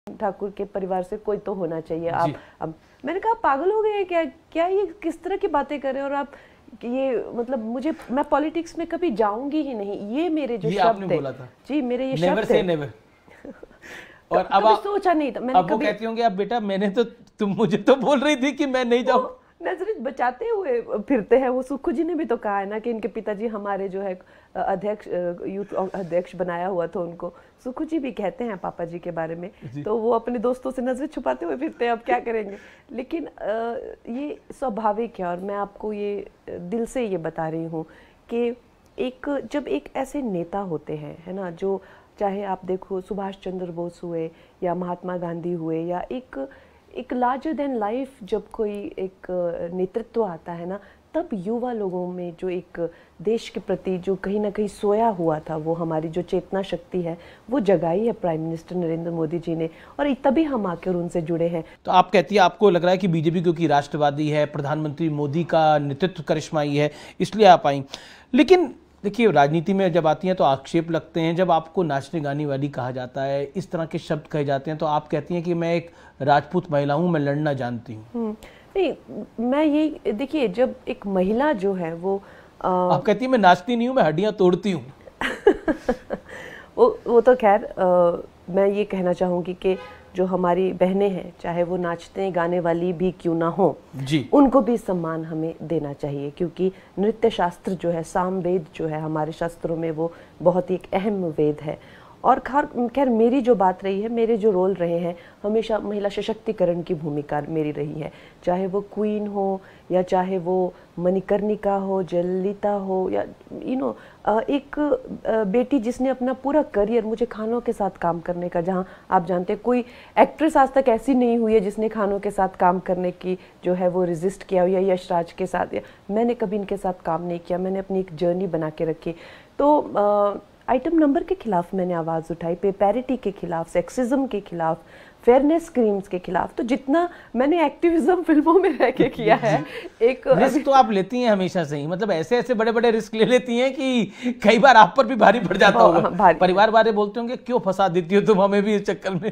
ठाकुर के परिवार से कोई तो होना चाहिए। आप अब मैंने कहा पागल हो गए क्या, क्या ये किस तरह की बातें कर रहे हैं, और आप ये मतलब मुझे, मैं पॉलिटिक्स में कभी जाऊंगी ही नहीं, ये मेरे जो शब्द थे जी, मेरे ये शब्द थे। नेवर। और अब आप सोचा नहीं था मैंने, अब वो कहती होंगी आप बेटा मैंने तो, तुम मुझे तो बोल रही थी कि मैं नहीं जाऊँ। नजर बचाते हुए फिरते हैं। वो सुक्खू जी ने भी तो कहा है ना कि इनके पिताजी हमारे जो है अध्यक्ष, यूथ अध्यक्ष बनाया हुआ था उनको। सुक्खू जी भी कहते हैं पापा जी के बारे में, तो वो अपने दोस्तों से नजर छुपाते हुए फिरते हैं, अब क्या करेंगे। लेकिन ये स्वाभाविक है, और मैं आपको ये दिल से ये बता रही हूँ कि जब एक ऐसे नेता होते हैं, है ना, जो चाहे आप देखो सुभाष चंद्र बोस हुए या महात्मा गांधी हुए, या एक लार्जर देन लाइफ जब कोई एक नेतृत्व आता है ना, तब युवा लोगों में जो एक देश के प्रति जो कहीं ना कहीं सोया हुआ था, वो हमारी जो चेतना शक्ति है वो जगाई है प्राइम मिनिस्टर नरेंद्र मोदी जी ने, और तभी हम आकर उनसे जुड़े हैं। तो आप कहती है आपको लग रहा है कि बीजेपी क्योंकि राष्ट्रवादी है, प्रधानमंत्री मोदी का नेतृत्व करिश्माई है, इसलिए आप आई। लेकिन देखिए राजनीति में जब आती हैं तो आक्षेप लगते हैं, जब आपको नाचने गाने वाली कहा जाता है, इस तरह के शब्द कहे जाते हैं, तो आप कहती हैं कि मैं एक राजपूत महिला हूं, मैं लड़ना जानती हूं। नहीं, मैं ये देखिए, जब एक महिला जो है वो आप कहती है मैं नाचती नहीं हूं, मैं हड्डियां तोड़ती हूँ। वो तो खैर मैं ये कहना चाहूँगी कि जो हमारी बहनें हैं, चाहे वो नाचते गाने वाली भी क्यों ना हो जी, उनको भी सम्मान हमें देना चाहिए, क्योंकि नृत्य शास्त्र जो है, सामवेद जो है हमारे शास्त्रों में, वो बहुत ही एक अहम वेद है। और खैर मेरी जो बात रही है, मेरे जो रोल रहे हैं, हमेशा महिला सशक्तिकरण की भूमिका मेरी रही है, चाहे वो क्वीन हो या चाहे वो मणिकर्णिका हो, जयललिता हो, या एक बेटी जिसने अपना पूरा करियर, मुझे खानों के साथ काम करने का, जहां आप जानते हैं कोई एक्ट्रेस आज तक ऐसी नहीं हुई है जिसने खानों के साथ काम करने की जो है वो रेजिस्ट किया हो, या यशराज के साथ, या मैंने कभी इनके साथ काम नहीं किया, मैंने अपनी एक जर्नी बना के रखी। तो आइटम नंबर के खिलाफ मैंने आवाज़ उठाई, पे पैरिटी के खिलाफ, सेक्सिज्म के खिलाफ, फेयरनेस क्रीम्स के खिलाफ, तो जितना मैंने एक्टिविज्म फिल्मों में रह के किया है। एक रिस्क तो आप लेती हैं हमेशा से ही, मतलब ऐसे ऐसे बड़े बड़े रिस्क ले लेती हैं कि कई बार आप पर भी भारी पड़ जाता होगा। परिवार वाले बोलते होंगे क्यों फंसा देती हो तुम हमें भी इस चक्कर में।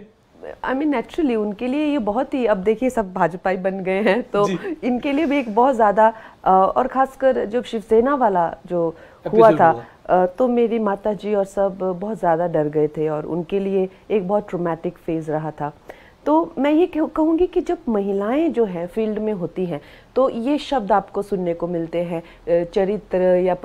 I mean, नेचुरली उनके लिए ये बहुत ही, अब देखिए सब भाजपाई बन गए हैं, तो इनके लिए भी एक बहुत ज़्यादा, और ख़ासकर जब शिवसेना वाला जो हुआ था, तो मेरी माता जी और सब बहुत ज़्यादा डर गए थे, और उनके लिए एक बहुत ट्रॉमेटिक फेज़ रहा था। तो मैं ये कहूँगी कि जब महिलाएं जो हैं फील्ड में होती हैं, तो ये शब्द आपको सुनने को मिलते हैं, चरित्र या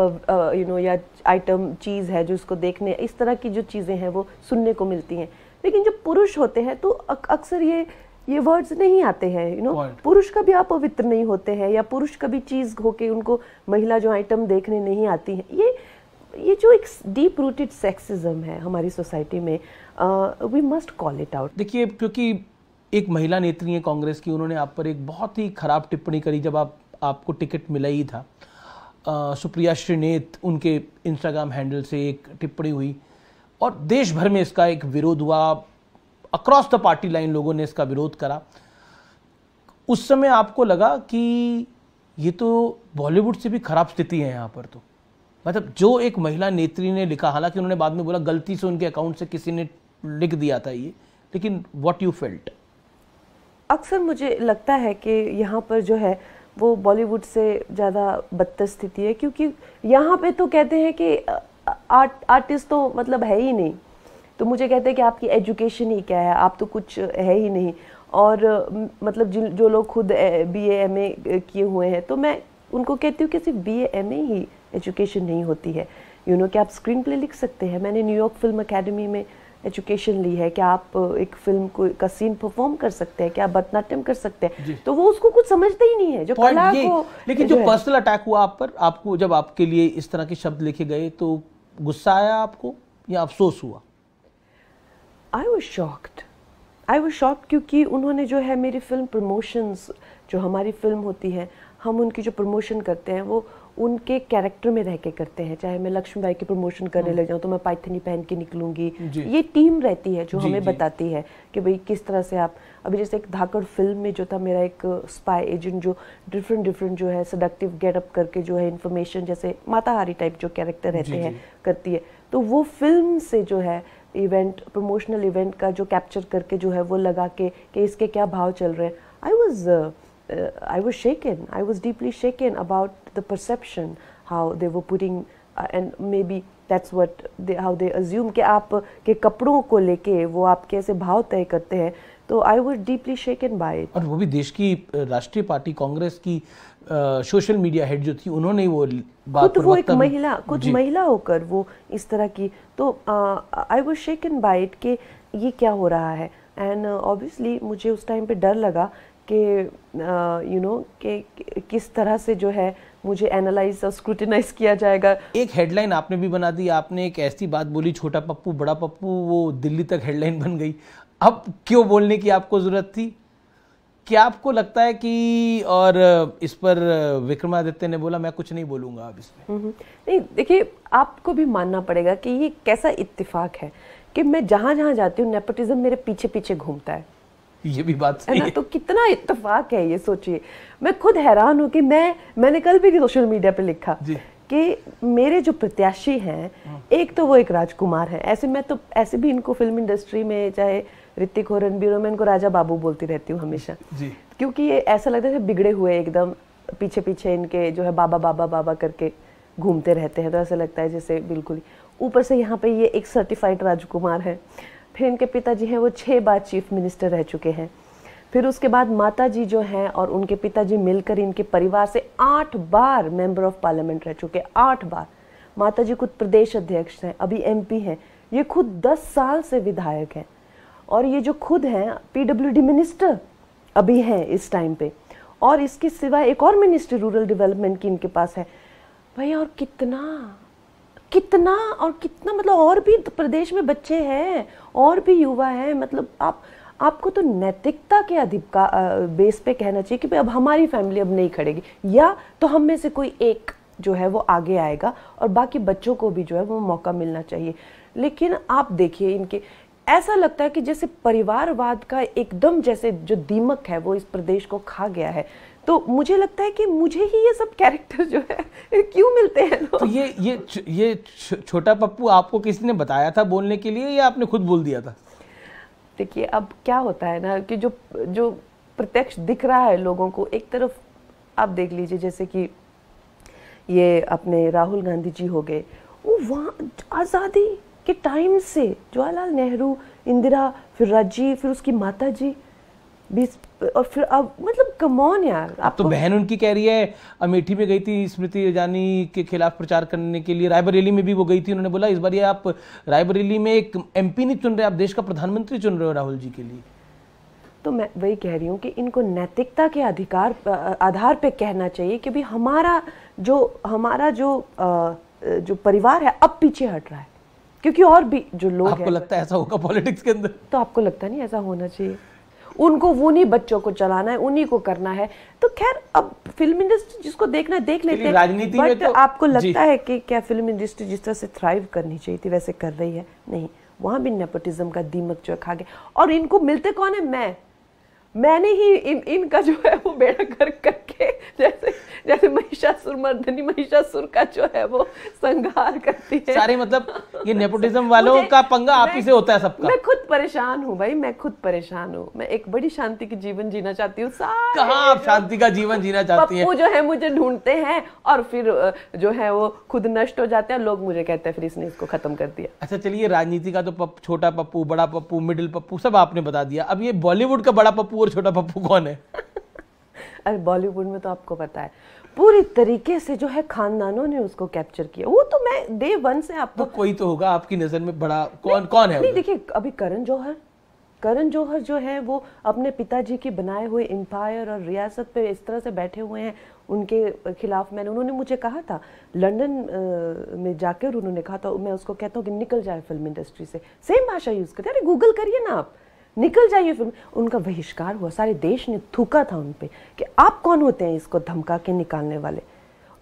या आइटम चीज़ है जो उसको देखने, इस तरह की जो चीज़ें हैं वो सुनने को मिलती हैं। लेकिन जब पुरुष होते हैं तो अक्सर ये वर्ड्स नहीं आते हैं, पुरुष कभी अपवित्र नहीं होते हैं, या पुरुष कभी चीज़ होके उनको महिला जो आइटम देखने नहीं आती है। ये जो एक डीप रूटेड सेक्सिज्म है हमारी सोसाइटी में, we must call it out. देखिए क्योंकि एक महिला नेत्री है कांग्रेस की, उन्होंने आप पर एक बहुत ही खराब टिप्पणी करी जब आपको टिकट मिला ही था। सुप्रिया श्रीनेत, उनके इंस्टाग्राम हैंडल से एक टिप्पणी हुई और देश भर में इसका एक विरोध हुआ, अक्रॉस द पार्टी लाइन लोगों ने इसका विरोध करा। उस समय आपको लगा कि ये तो बॉलीवुड से भी खराब स्थिति है यहाँ पर, तो मतलब जो एक महिला नेत्री ने लिखा, हालांकि उन्होंने बाद में बोला गलती से उनके अकाउंट से किसी ने लिख दिया था ये, लेकिन व्हाट यू फेल्ट? अक्सर मुझे लगता है कि यहाँ पर जो है वो बॉलीवुड से ज़्यादा बदतर स्थिति है, क्योंकि यहाँ पे तो कहते हैं कि आर्टिस्ट तो मतलब है ही नहीं, तो मुझे कहते हैं कि आपकी एजुकेशन ही क्या है, आप तो कुछ है ही नहीं। और मतलब जो लोग खुद BA MA किए हुए हैं, तो मैं उनको कहती हूँ कि सिर्फ BA MA ही एजुकेशन नहीं होती है। कि आप स्क्रीन प्ले लिख सकते हैं, मैंने न्यूयॉर्क फिल्म अकेडमी में एजुकेशन ली है, क्या आप एक फिल्म का सीन परफॉर्म कर सकते हैं, क्या भरतनाट्यम कर सकते हैं, तो वो उसको कुछ समझते ही नहीं है जो कला को। लेकिन जो पर्सनल अटैक हुआ आप पर, आपको जब आपके लिए इस तरह के शब्द लिखे गए तो गुस्सा आया आपको या अफसोस हुआ? आई वॉज शॉक्ड क्योंकि उन्होंने जो है मेरी फिल्म प्रमोशंस, जो हमारी फिल्म होती है, हम उनकी जो प्रमोशन करते हैं वो उनके कैरेक्टर में रह के करते हैं। चाहे मैं लक्ष्मीबाई की प्रमोशन करने लग जाऊँ तो मैं पाइथनी पहन के निकलूंगी, ये टीम रहती है जो हमें बताती है कि भाई किस तरह से आप, अभी जैसे एक धाकड़ फिल्म में जो था मेरा एक स्पाई एजेंट जो डिफरेंट जो है सडक्टिव गेटअप करके जो है इन्फॉर्मेशन, जैसे माताहारी टाइप जो कैरेक्टर रहते हैं करती है, तो वो फिल्म से जो है इवेंट, प्रमोशनल इवेंट का जो कैप्चर करके जो है वो लगा के कि इसके क्या भाव चल रहे हैं, I was shaken. I was deeply shaken about the perception, how they were putting, and maybe that's what how they assume कि आप के कपड़ों को लेके वो आप कैसे भाव तय करते हैं. तो I was deeply shaken by it. और वो भी देश की राष्ट्रीय पार्टी कांग्रेस की सोशल मीडिया हेड जो थी, उन्होंने वो बात, खुद वो एक महिला, खुद महिला होकर वो इस तरह की, तो I was shaken by it कि ये क्या हो रहा है. एंड ऑब्वियसली मुझे उस टाइम पे डर लगा कि यू नो कि किस तरह से जो है मुझे एनालाइज और स्क्रूटिनाइज किया जाएगा. एक हेडलाइन आपने भी बना दी, आपने एक ऐसी बात बोली, छोटा पप्पू बड़ा पप्पू, वो दिल्ली तक हेडलाइन बन गई. अब क्यों बोलने की आपको जरूरत थी? क्या आपको लगता है कि, और इस पर विक्रमादित्य ने बोला मैं कुछ नहीं बोलूंगा अब इसमें? नहीं, देखिए आपको भी मानना पड़ेगा कि ये कैसा इत्तेफाक है कि मैं जहां जहां जाती हूँ नेपोटिज्म मेरे पीछे पीछे घूमता है. ये भी बात सही है. तो कितना इत्तेफाक है ये सोचिए. मैं खुद हैरान हूँ कि मैंने कल भी सोशल मीडिया पे लिखा कि मेरे जो प्रत्याशी हैं, एक तो वो एक राजकुमार है. ऐसे भी इनको फिल्म इंडस्ट्री में चाहे ऋतिक हो, रणबीर हो, मैं इनको राजा बाबू बोलती रहती हूँ हमेशा जी. क्योंकि ये ऐसा लगता है बिगड़े हुए एकदम पीछे पीछे इनके जो है बाबा बाबा बाबा करके घूमते रहते हैं. तो ऐसा लगता है जैसे बिल्कुल ऊपर से यहाँ पे ये एक सर्टिफाइड राजकुमार है. फिर इनके पिताजी हैं वो 6 बार चीफ मिनिस्टर रह चुके हैं. फिर उसके बाद माताजी जो हैं और उनके पिताजी मिलकर इनके परिवार से 8 बार मेंबर ऑफ पार्लियामेंट रह चुके हैं. 8 बार. माताजी खुद प्रदेश अध्यक्ष हैं, अभी एमपी हैं. ये खुद 10 साल से विधायक हैं. और ये जो खुद हैं पीडब्ल्यूडी मिनिस्टर अभी हैं इस टाइम पे. और इसके सिवा एक और मिनिस्ट्री रूरल डेवलपमेंट की इनके पास है. भैया और कितना मतलब और भी तो प्रदेश में बच्चे हैं और भी युवा हैं. मतलब आपको तो नैतिकता के अधिकार बेस पे कहना चाहिए कि भाई अब हमारी फैमिली अब नहीं खड़ेगी, या तो हम में से कोई एक जो है वो आगे आएगा और बाकी बच्चों को भी जो है वो मौका मिलना चाहिए. लेकिन आप देखिए इनके, ऐसा लगता है कि जैसे परिवारवाद का एकदम जैसे जो दीमक है वो इस प्रदेश को खा गया है. तो मुझे लगता है कि मुझे ही ये सब कैरेक्टर जो है क्यों मिलते हैं. तो ये छोटा पप्पू आपको किसी ने बताया था बोलने के लिए या आपने खुद बोल दिया था? देखिए अब क्या होता है ना कि जो प्रत्यक्ष दिख रहा है लोगों को, एक तरफ आप देख लीजिए जैसे कि ये अपने राहुल गांधी जी हो गए, वो वहाँ आज़ादी के टाइम से जवाहरलाल नेहरू, इंदिरा, फिर राजीव, फिर उसकी माता जी, और फिर अब मतलब कम ऑन यार. अब तो बहन उनकी कह रही है, अमेठी में गई थी स्मृति ईरानी के खिलाफ प्रचार करने के लिए, रायबरेली में भी वो गई थी. उन्होंने बोला इस बार ये आप रायबरेली में एक एमपी नहीं चुन रहे, आप देश का प्रधानमंत्री चुन रहे हो राहुल जी के लिए. तो मैं वही कह रही हूँ कि इनको नैतिकता के आधार पे कहना चाहिए कि भाई हमारा जो परिवार है अब पीछे हट रहा है, क्योंकि और भी जो लोग आपको लगता है ऐसा होगा पॉलिटिक्स के अंदर? तो आपको लगता नहीं ऐसा होना चाहिए? उनको उन्हीं बच्चों को चलाना है, उन्हीं को करना है. तो खैर अब फिल्म इंडस्ट्री जिसको देखना है देख लेते हैं. राजनीति में तो आपको लगता है कि क्या फिल्म इंडस्ट्री जिस तरह से थ्राइव करनी चाहिए थी वैसे कर रही है? नहीं, वहां भी नेपोटिज्म का दीमक जो खा गया. और इनको मिलते कौन है? मैंने ही इनका जो है वो बेड़ा गर्क करके जैसे महिषासुर का जो है वो संहार करती है. सारे मतलब ये नेपोटिज्म वालों का पंगा आप ही से होता है सबका. मैं खुद परेशान हूँ भाई, मैं खुद परेशान हूँ. मैं एक बड़ी शांति की जीवन जीना चाहती हूँ. कहाँ आप शांति का जीवन जीना चाहती हैं? पप्पू जो है मुझे ढूंढते हैं और फिर जो है वो खुद नष्ट हो जाते हैं. लोग मुझे कहते हैं फिर इसने इसको खत्म कर दिया. अच्छा चलिए, राजनीति का तो छोटा पप्पू, बड़ा पप्पू, मिडिल पप्पू सब आपने बता दिया. अब ये बॉलीवुड का बड़ा पप्पू और छोटा पप्पू कौन है? अरे बॉलीवुड में तो आपको पता है पूरी तरीके से जो है खानदानों ने उसको कैप्चर किया. वो तो मैं डे 1 से आपको, तो कोई तो होगा आपकी नजर में बड़ा. कौन है? नहीं देखिए, अभी करण जौहर जो है वो अपने पिताजी के बनाए हुए एम्पायर और रियासत पे इस तरह से बैठे हुए हैं. उनके खिलाफ उन्होंने मुझे कहा था लंदन में जाकर, उन्होंने कहा था, मैं उसको कहता हूँ कि निकल जाए फिल्म इंडस्ट्री से. सेम भाषा यूज करते. अरे गूगल करिए ना आप, निकल जाइए फिल्म. उनका बहिष्कार हुआ, सारे देश ने थूका था उन पे कि आप कौन होते हैं इसको धमका के निकालने वाले.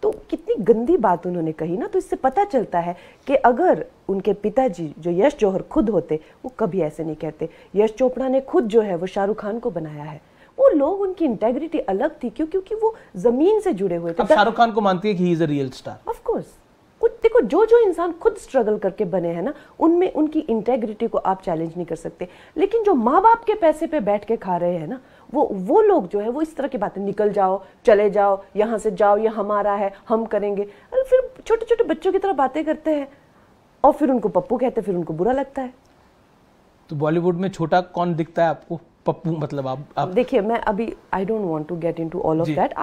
तो कितनी गंदी बात उन्होंने कही ना. तो इससे पता चलता है कि अगर उनके पिताजी जो यश जौहर खुद होते, वो कभी ऐसे नहीं कहते. यश चोपड़ा ने खुद जो है वो शाहरुख खान को बनाया है. वो लोग, उनकी इंटेग्रिटी अलग थी क्योंकि वो जमीन से जुड़े हुए थे. शाहरुख खान को मानती है कि he is a real star? Of course, कुछ देखो, जो जो इंसान खुद स्ट्रगल करके बने हैं ना, उनमें उनकी इंटेग्रिटी को आप चैलेंज नहीं कर सकते। लेकिन जो माँ बाप के पैसे पे बैठ के खा रहे हैं ना, वो लोग जो है वो इस तरह की बातें, निकल जाओ, चले जाओ, यहाँ से जाओ, ये हमारा है, हम करेंगे, अरे फिर छोटे छोटे बच्चों की तरह बातें करते हैं और फिर उनको पप्पू कहते हैं, फिर उनको बुरा लगता है। तो बॉलीवुड में छोटा कौन दिखता है आपको? पप्पू मतलब आप देखिए, मैं अभी I don't want to get into all of that.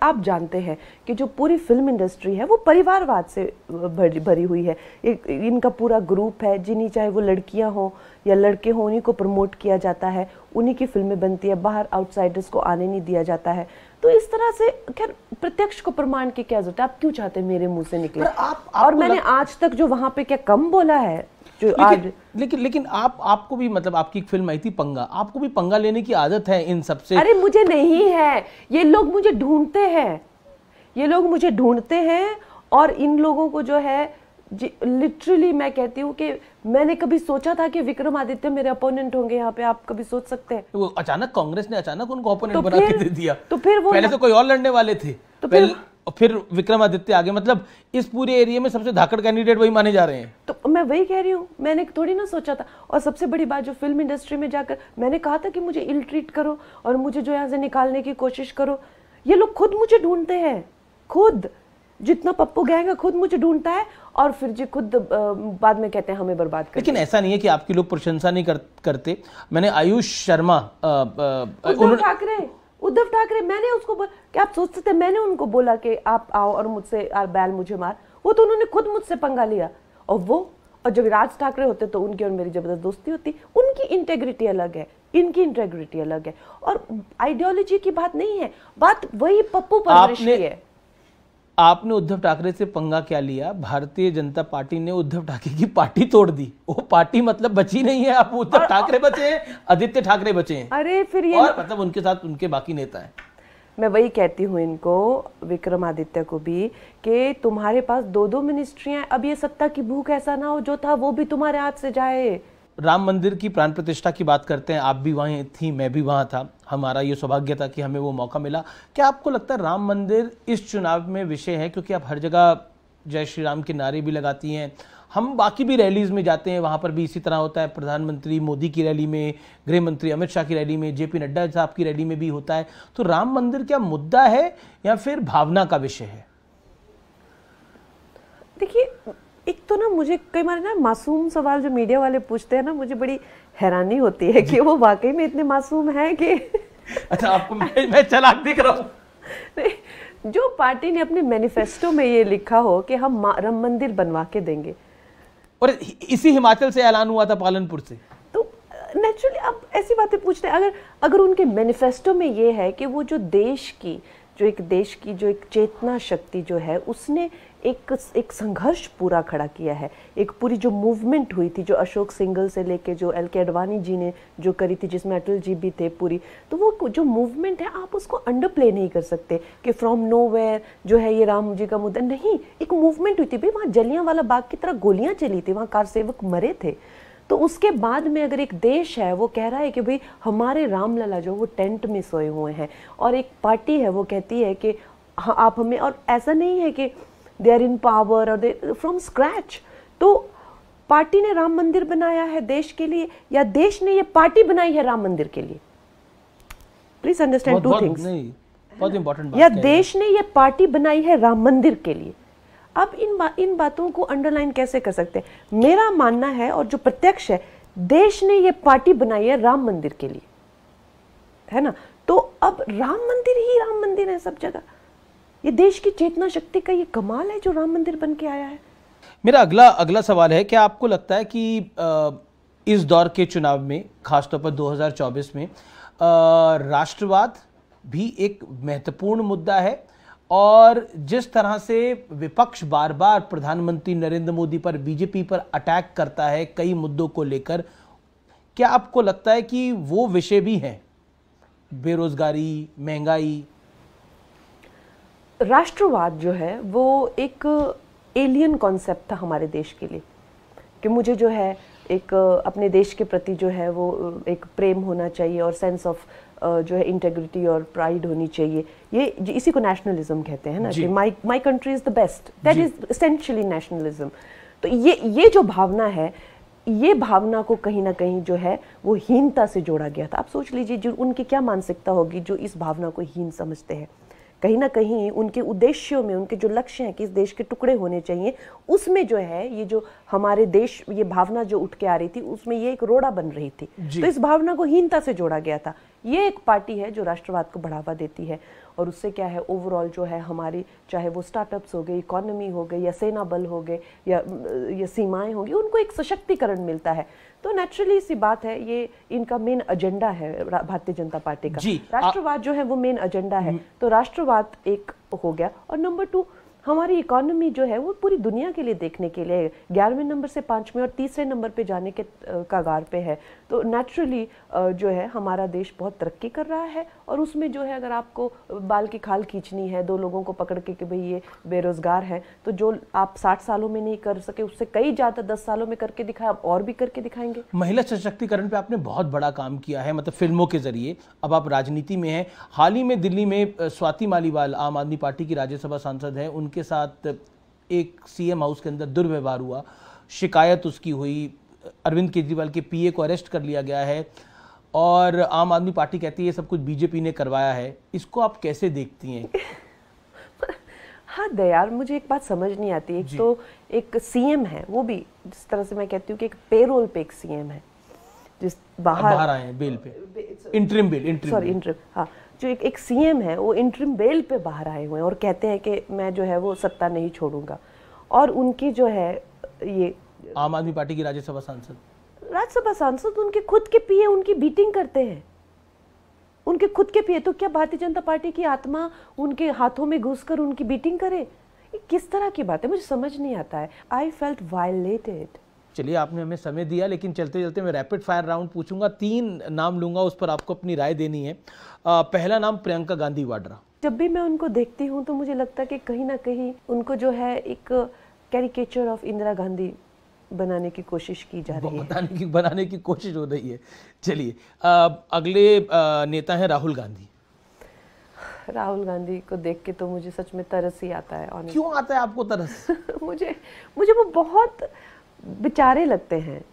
आप जानते हैं कि जो पूरी फिल्म इंडस्ट्री है वो परिवारवाद से भरी हुई है। इनका पूरा ग्रुप है, जिन्हीं चाहे वो लड़कियां हो या लड़के हो, उन्हीं को प्रमोट किया जाता है, उन्हीं की फिल्में बनती है, बाहर आउटसाइडर्स को आने नहीं दिया जाता है। तो इस तरह से खैर प्रत्यक्ष को प्रमाण की क्या जरूरत है? आप क्यों चाहते हैं मेरे मुंह से निकले? और मैंने आज तक जो वहां पे क्या कम बोला है? लेकिन आपको भी मतलब आपकी एक फिल्म आई थी पंगा, आपको भी पंगा लेने की आदत है इन सबसे? अरे मुझे नहीं है, ये लोग मुझे ढूंढते हैं, ये लोग मुझे ढूंढते हैं। और इन लोगों को जो है लिटरली मैं कहती हूँ कि मैंने कभी सोचा था कि विक्रमादित्य मेरे अपोनेंट होंगे यहाँ पे? आप कभी सोच सकते हैं? वो अचानक कांग्रेस ने अचानक उनको अपोनेंट बना के दे दिया। तो फिर वो पहले तो कोई और लड़ने वाले थे, तो फिर विक्रमादित्य आगे। मतलब इस पूरे एरिया में सबसे धाकड़ कैंडिडेट वही माने जा रहे हैं। तो मैं वही कह रही हूँ, मैंने थोड़ी ना सोचा था। और सबसे बड़ी बात, जो फिल्म इंडस्ट्री में जाकर मैंने कहा था कि मुझे इल ट्रीट करो और मुझे जो यहाँ से निकालने की कोशिश करो, ये लोग खुद मुझे ढूंढते हैं। खुद जितना पप्पू गैंग है खुद मुझे ढूंढता है और फिर जी खुद बाद में कहते हैं हमें बर्बाद कर। लेकिन ऐसा नहीं है कि आपकी लोग प्रशंसा नहीं करते। मैंने आयुष शर्मा, उद्धव ठाकरे, मैंने उसको क्या आप सोचते थे मैंने उनको बोला कि आप आओ और मुझसे बैल मुझे मार? वो तो उन्होंने खुद मुझसे पंगा लिया। और जब राज ठाकरे होते तो उनकी और मेरी जबरदस्त दोस्ती होती। उनकी इंटेग्रिटी अलग है, इनकी इंटेग्रिटी अलग है, और आइडियोलॉजी की बात नहीं है, बात वही पप्पू परवरिश की है। आपने उद्धव ठाकरे से पंगा क्या लिया? भारतीय जनता पार्टी ने उद्धव ठाकरे की पार्टी तोड़ दी। वो पार्टी मतलब बची नहीं है। आप उद्धव ठाकरे बचे हैं, आदित्य ठाकरे बचे हैं। अरे फिर ये और मतलब उनके साथ उनके बाकी नेता हैं। मैं वही कहती हूँ इनको, विक्रमादित्य को भी, कि तुम्हारे पास 2-2 मिनिस्ट्रियां। अब ये सत्ता की भूख ऐसा ना हो जो था वो भी तुम्हारे हाथ से जाए। राम मंदिर की प्राण प्रतिष्ठा की बात करते हैं, आप भी वहीं थी, मैं भी वहाँ था, हमारा ये सौभाग्य था कि हमें वो मौका मिला। क्या आपको लगता है राम मंदिर इस चुनाव में विषय है? क्योंकि आप हर जगह जय श्री राम के नारे भी लगाती हैं, हम बाकी भी रैलीज में जाते हैं, वहाँ पर भी इसी तरह होता है। प्रधानमंत्री मोदी की रैली में, गृह मंत्री अमित शाह की रैली में, JP नड्डा साहब की रैली में भी होता है। तो राम मंदिर क्या मुद्दा है या फिर भावना का विषय है? देखिए, एक तो ना मुझे कई बार ना मासूम सवाल जो मीडिया वाले पूछते हैं ना, मुझे बड़ी हैरानी होती है कि वो वाकई में इतने मासूम हैं कि अच्छा, आपको मैं चालाक दिख रहा हूँ। जो पार्टी ने अपने मैनिफेस्टो में ये लिखा हो कि हम राम मंदिर बनवा के देंगे, और इसी हिमाचल से ऐलान हुआ था, पालनपुर से, तो नेचुरली आप ऐसी बातें पूछते हैं। अगर उनके मैनिफेस्टो में ये है कि वो जो देश की जो एक चेतना शक्ति जो है, उसने एक संघर्ष पूरा खड़ा किया है, एक पूरी जो मूवमेंट हुई थी, जो अशोक सिंघल से लेके जो LK अडवाणी जी ने जो करी थी, जिसमें अटल जी भी थे पूरी, तो वो जो मूवमेंट है आप उसको अंडर प्ले नहीं कर सकते कि फ्रॉम नोवेयर जो है ये राम जी का मुद्दा नहीं। एक मूवमेंट हुई थी भाई, वहाँ जलियांवाला बाग की तरह गोलियां चली थी, वहाँ कार सेवक मरे थे। तो उसके बाद में अगर एक देश है वो कह रहा है कि भाई हमारे रामलला जो वो टेंट में सोए हुए हैं, और एक पार्टी है वो कहती है कि हाँ आप हमें, और ऐसा नहीं है कि दे आर इन पावर और दे फ्रॉम स्क्रैच। तो पार्टी ने राम मंदिर बनाया है देश के लिए, या देश ने ये पार्टी बनाई है राम मंदिर के लिए? Please understand two things. बहुत इंपॉर्टेंट बात। या देश ने ये पार्टी बनाई है राम मंदिर के लिए? अब इन बातों को अंडरलाइन कैसे कर सकते हैं? मेरा मानना है, और जो प्रत्यक्ष है, देश ने ये पार्टी बनाई है राम मंदिर के लिए, है ना? तो अब राम मंदिर ही राम मंदिर है सब जगह। ये देश की चेतना शक्ति का ये कमाल है जो राम मंदिर बन के आया है। मेरा अगला सवाल है, क्या आपको लगता है कि इस दौर के चुनाव में, खासतौर पर 2024 में, राष्ट्रवाद भी एक महत्वपूर्ण मुद्दा है? और जिस तरह से विपक्ष बार बार प्रधानमंत्री नरेंद्र मोदी पर, बीजेपी पर अटैक करता है कई मुद्दों को लेकर, क्या आपको लगता है कि वो विषय भी हैं? बेरोजगारी, महंगाई। राष्ट्रवाद जो है वो एक एलियन कॉन्सेप्ट था हमारे देश के लिए, कि मुझे जो है एक अपने देश के प्रति जो है वो एक प्रेम होना चाहिए और सेंस ऑफ जो है इंटेग्रिटी और प्राइड होनी चाहिए। ये इसी को नेशनलिज्म कहते हैं ना, कि my country is the best, that is essentially nationalism. तो ये जो भावना है, ये भावना को कहीं ना कहीं जो है वो हीनता से जोड़ा गया था। आप सोच लीजिए जो उनकी क्या मानसिकता होगी जो इस भावना को हीन समझते हैं। कहीं ना कहीं उनके उद्देश्यों में, उनके जो लक्ष्य हैं कि इस देश के टुकड़े होने चाहिए, उसमें जो है ये जो हमारे देश, ये भावना जो उठ के आ रही थी, उसमें ये एक रोड़ा बन रही थी। तो इस भावना को हीनता से जोड़ा गया था। ये एक पार्टी है जो राष्ट्रवाद को बढ़ावा देती है, और उससे क्या है ओवरऑल जो है हमारी, चाहे वो स्टार्टअप्स हो गए, इकोनॉमी हो गई, या सेना बल हो गए, या सीमाएं होगी, उनको एक सशक्तिकरण मिलता है। तो नेचुरली सी बात है, ये इनका मेन एजेंडा है भारतीय जनता पार्टी का। राष्ट्रवाद जो है वो मेन एजेंडा है। तो राष्ट्रवाद एक हो गया, और नंबर 2 हमारी इकोनॉमी जो है वो पूरी दुनिया के लिए देखने के लिए 11वें नंबर से 5वें और तीसरे नंबर पे जाने के कगार पे है। तो नेचुरली जो है हमारा देश बहुत तरक्की कर रहा है, और उसमें जो है अगर आपको बाल की खाल खींचनी है 2 लोगों को पकड़ के कि भाई ये बेरोजगार है, तो जो आप 60 सालों में नहीं कर सके उससे कई ज़्यादा 10 सालों में करके दिखाया, आप और भी करके दिखाएंगे। महिला सशक्तिकरण पे आपने बहुत बड़ा काम किया है, मतलब फिल्मों के जरिए। अब आप राजनीति में हैं। हाल ही में दिल्ली में स्वाति मालीवाल, आम आदमी पार्टी की राज्यसभा सांसद हैं, के साथ एक सीएम हाउस के अंदर दुर्व्यवहार हुआ, शिकायत उसकी हुई, अरविंद केजरीवाल के पीए को अरेस्ट कर लिया गया है, और आम आदमी पार्टी कहती है ये सब कुछ बीजेपी ने करवाया है। इसको आप कैसे देखती हैं? हाँ दयार, मुझे एक बात समझ नहीं आती। एक तो एक सीएम है, वो भी जिस तरह से मैं कहती हूँ कि एक पेरोल पे एक सीएम है, जिस बाहर आए हैं बेल पे, इंटरिम, हाँ, जो एक सीएम है वो इंटरिम बेल पे बाहर आए हुए हैं और कहते हैं कि मैं जो है वो सत्ता नहीं छोड़ूंगा। और उनकी जो है ये आम आदमी पार्टी की राज्यसभा सांसद उनके खुद के पीए उनकी बीटिंग करते हैं, उनके खुद के पीए। तो क्या भारतीय जनता पार्टी की आत्मा उनके हाथों में घुसकर उनकी बीटिंग करे? ये किस तरह की बात है, मुझे समझ नहीं आता है। I felt violated. चलिए, आपने हमें समय दिया, लेकिन चलते चलते मैं रैपिड फायर राउंड पूछूंगा। 3 नाम लूंगा, उस पर आपको अपनी राय देनी है। पहला नाम प्रियंका गांधी वाड्रा। जब भी मैं उनको देखती हूँ तो मुझे लगता है कि कहीं ना कहीं उनको जो है एक कैरिकेचर ऑफ इंदिरा गांधी बनाने की कोशिश की जा रही है, बनाने की कोशिश हो रही है। चलिए, अगले नेता हैं राहुल गांधी। राहुल गांधी को देख के तो मुझे सच में तरस ही आता है। क्यों आता है आपको तरस? मुझे वो बहुत बेचारे लगते हैं।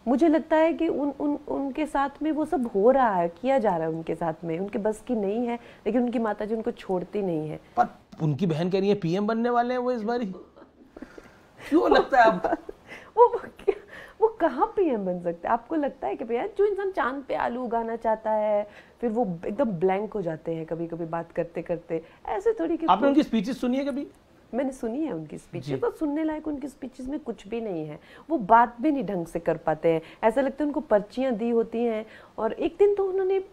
मुझे लगता है कि उनके साथ में वो सब हो रहा है, किया जा रहा है उनके साथ में, उनके बस की नहीं है, लेकिन उनकी माताजी उनको छोड़ती नहीं है। पर उनकी बहन कह रही है पीएम बनने वाले हैं वो इस बार। क्यों लगता है आपको? वो कहाँ पीएम बन सकते हैं? आपको लगता है कि भैया जो इंसान चांद पे आलू उगाना चाहता है फिर वो एकदम ब्लैंक हो जाते हैं कभी कभी बात करते करते, ऐसे थोड़ी। आपने उनकी स्पीचेस सुनी है कभी? मैंने सुनी है उनकी स्पीचेस, तो सुनने लायक उनकी स्पीचेस में कुछ भी नहीं है। वो बात भी नहीं ढंग से कर पाते हैं, ऐसा लगता है उनको पर्चियां दी होती हैं। और एक दिन तो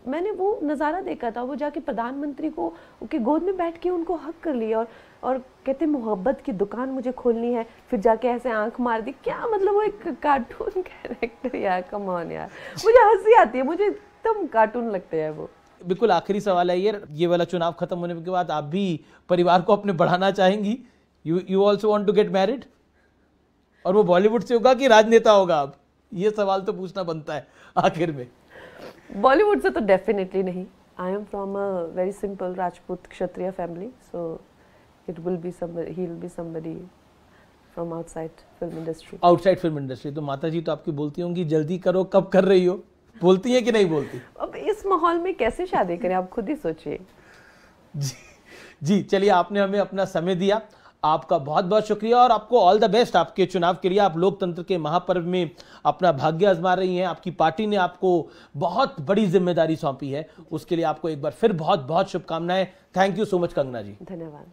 मैंने वो नज़ारा देखा था, वो जाके प्रधानमंत्री को के गोद में बैठ के उनको हक कर लिया और कहते मोहब्बत की दुकान मुझे खोलनी है, फिर जाके ऐसे आंख मार दी। क्या मतलब, वो एक कार्टून कैरेक्टर यार, कम ऑन यार, मुझे हंसी आती है, मुझे एकदम कार्टून लगते हैं वो। बिल्कुल आखिरी सवाल है ये वाला चुनाव खत्म होने के बाद आप भी परिवार को अपने बढ़ाना चाहेंगी? You also want to get married? और वो बॉलीवुड से होगा कि राजनेता होगा? आप ये सवाल तो पूछना बनता है आखिर में। बॉलीवुड से तो डेफिनेटली नहीं। I am from a very simple Rajput Kshatriya family, so it will be somebody, he will be somebody from outside film industry. Outside film industry. तो माताजी तो आपकी बोलती होंगी जल्दी करो, कब कर रही हो? बोलती है कि नहीं बोलती? अब इस माहौल में कैसे शादी करें, आप खुद ही सोचिए। जी चलिए, आपने हमें अपना समय दिया, आपका बहुत बहुत शुक्रिया, और आपको ऑल द बेस्ट आपके चुनाव के लिए। आप लोकतंत्र के महापर्व में अपना भाग्य आजमा रही हैं। आपकी पार्टी ने आपको बहुत बड़ी जिम्मेदारी सौंपी है, उसके लिए आपको एक बार फिर बहुत बहुत शुभकामनाएं। Thank you so much Kangana ji. धन्यवाद।